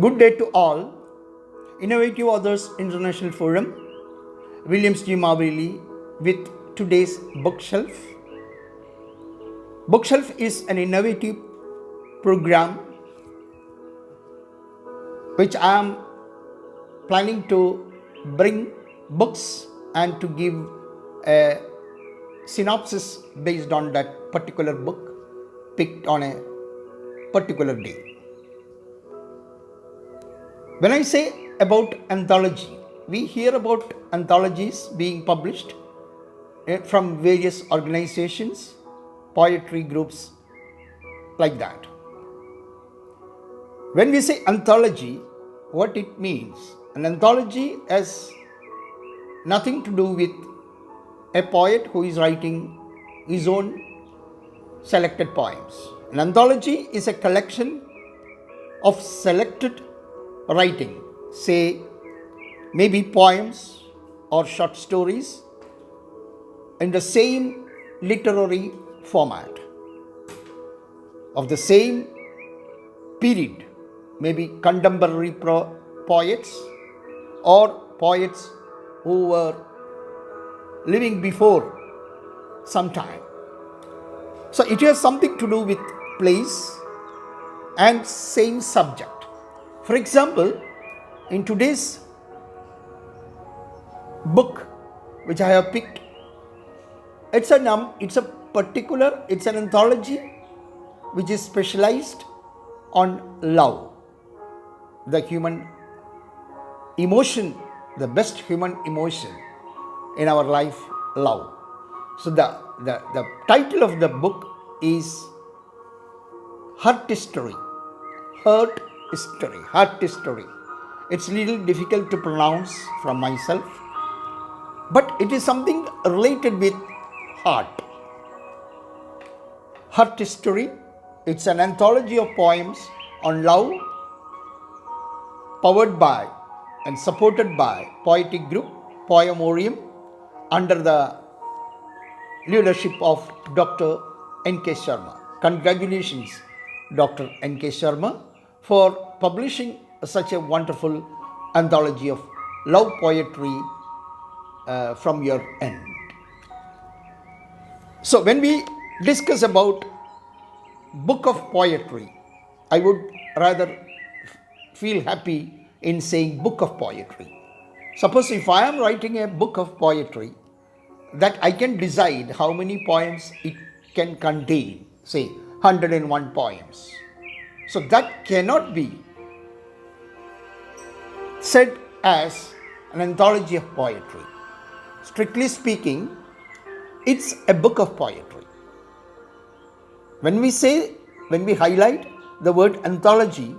Good day to all. Innovative Authors International Forum, Williams G. Mavili with today's bookshelf. Bookshelf is an innovative program which I am planning to bring books and to give a synopsis based on that particular book picked on a particular day. When I say about anthology, we hear about anthologies being published from various organizations, poetry groups, like that. When we say anthology, what it means? An anthology has nothing to do with a poet who is writing his own selected poems. An anthology is a collection of selected writing, say maybe poems or short stories in the same literary format of the same period, maybe contemporary poets or poets who were living before some time. So it has something to do with place and same subject. For example, in today's book which I have picked, it's an anthology which is specialized on love, the human emotion, the best human emotion in our life, love. So the title of the book is Heart History. Heart History. It's a little difficult to pronounce from myself, but it is something related with heart. Heart History. It's an anthology of poems on love, powered by and supported by poetic group Poemorium under the leadership of Dr. N.K. Sharma. Congratulations, Dr. N.K. Sharma, for publishing such a wonderful anthology of love poetry from your end. So when we discuss about book of poetry, I would rather feel happy in saying book of poetry. Suppose if I am writing a book of poetry, that I can decide how many poems it can contain, say 101 poems. So that cannot be said as an anthology of poetry. Strictly speaking, it's a book of poetry. When we highlight the word anthology,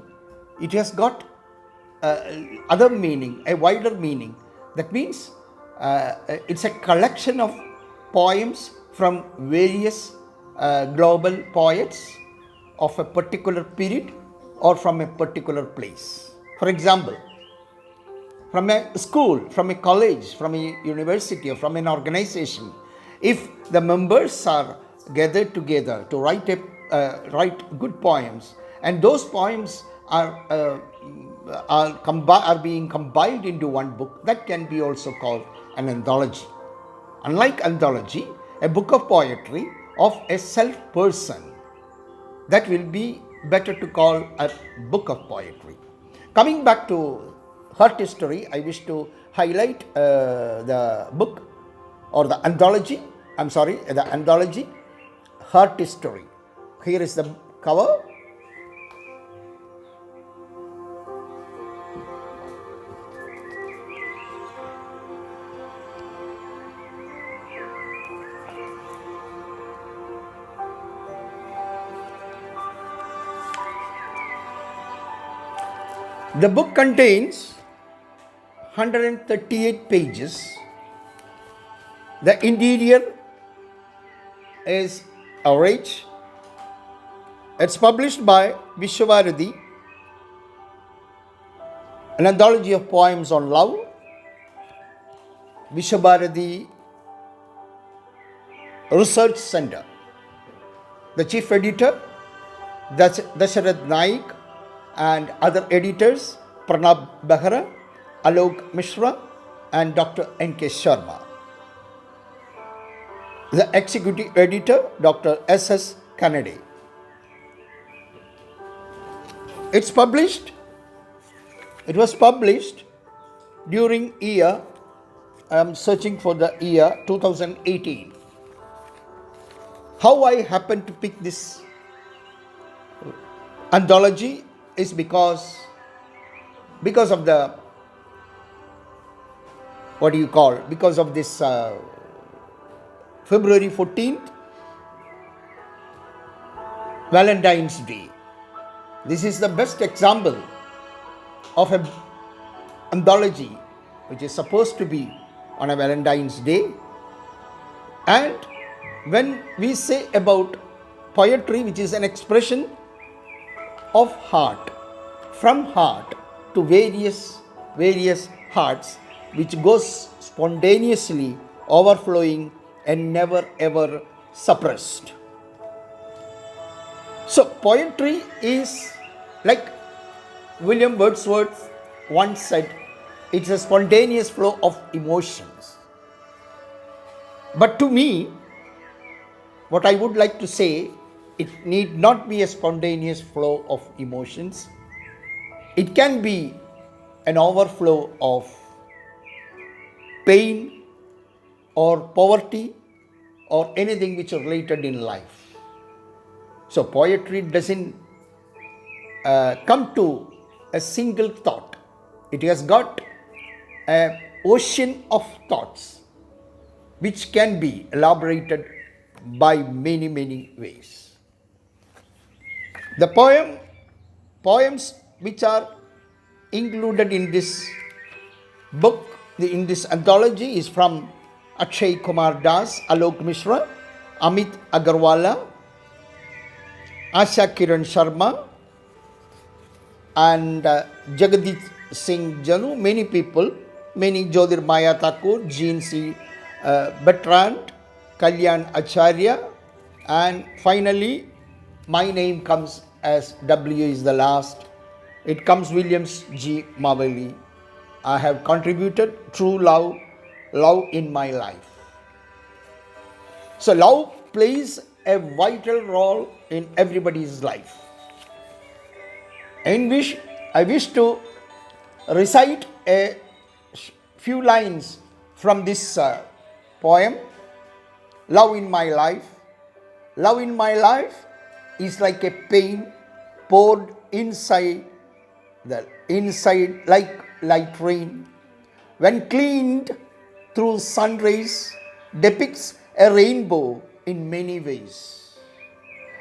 it has got other meaning, a wider meaning. That means it's a collection of poems from various global poets of a particular period or from a particular place. For example, from a school, from a college, from a university, or from an organization, if the members are gathered together to write good poems, and those poems are being compiled into one book, that can be also called an anthology. Unlike anthology, a book of poetry of a self person, that will be better to call a book of poetry. Coming back to Heart History, I wish to highlight the book or the anthology. The anthology Heart History. Here is the cover. The book contains 138 pages. The interior is rich. It's published by Vishwabharati, an anthology of poems on love. Vishwabharati Research Center. The chief editor, Dasarath Naik, and other editors Pranab Behra, Alok Mishra, and Dr. N.K. Sharma. The executive editor Dr. S.S. Kennedy. It was published during year, I am searching for the year 2018. How I happened to pick this anthology is because of the, because of this February 14th, Valentine's Day. This is the best example of an anthology which is supposed to be on a Valentine's Day. And when we say about poetry, which is an expression of heart, from heart to various hearts, which goes spontaneously overflowing and never ever suppressed. So poetry is, like William Wordsworth once said, it's a spontaneous flow of emotions. But to me, what I would like to say, it need not be a spontaneous flow of emotions. It can be an overflow of pain or poverty or anything which is related in life. So poetry doesn't come to a single thought. It has got an ocean of thoughts which can be elaborated by many ways. The poems which are included in this book, in this anthology, is from Akshay Kumar Das, Alok Mishra, Amit Agarwala, Asha Kiran Sharma, and Jagadit Singh Janu, many people, many, Jyotirmaya Thakur, Jean C. Bertrand, Kalyan Acharya, and finally my name comes as W is the last. It comes Williams G. Mavali. I have contributed true love in my life. So love plays a vital role in everybody's life. I wish to recite a few lines from this poem, Love in My Life. Love in my life is like a pain poured inside like light rain. When cleaned through sun rays, depicts a rainbow in many ways.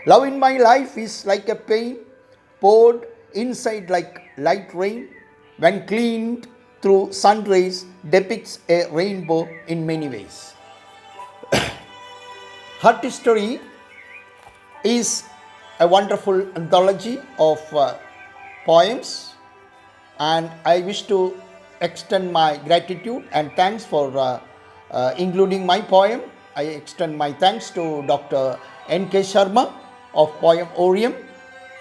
Love in my life is like a pain poured inside like light rain. When cleaned through sun rays, depicts a rainbow in many ways. Heart History is a wonderful anthology of poems, and I wish to extend my gratitude and thanks for including my poem. I extend my thanks to Dr. N.K. Sharma of Poem Orium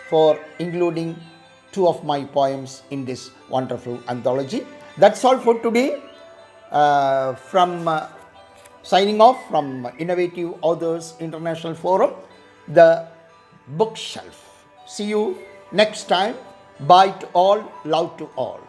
for including two of my poems in this wonderful anthology. That's all for today. Signing off from Innovative Authors International Forum, the bookshelf. See you next time. Bye to all, love to all.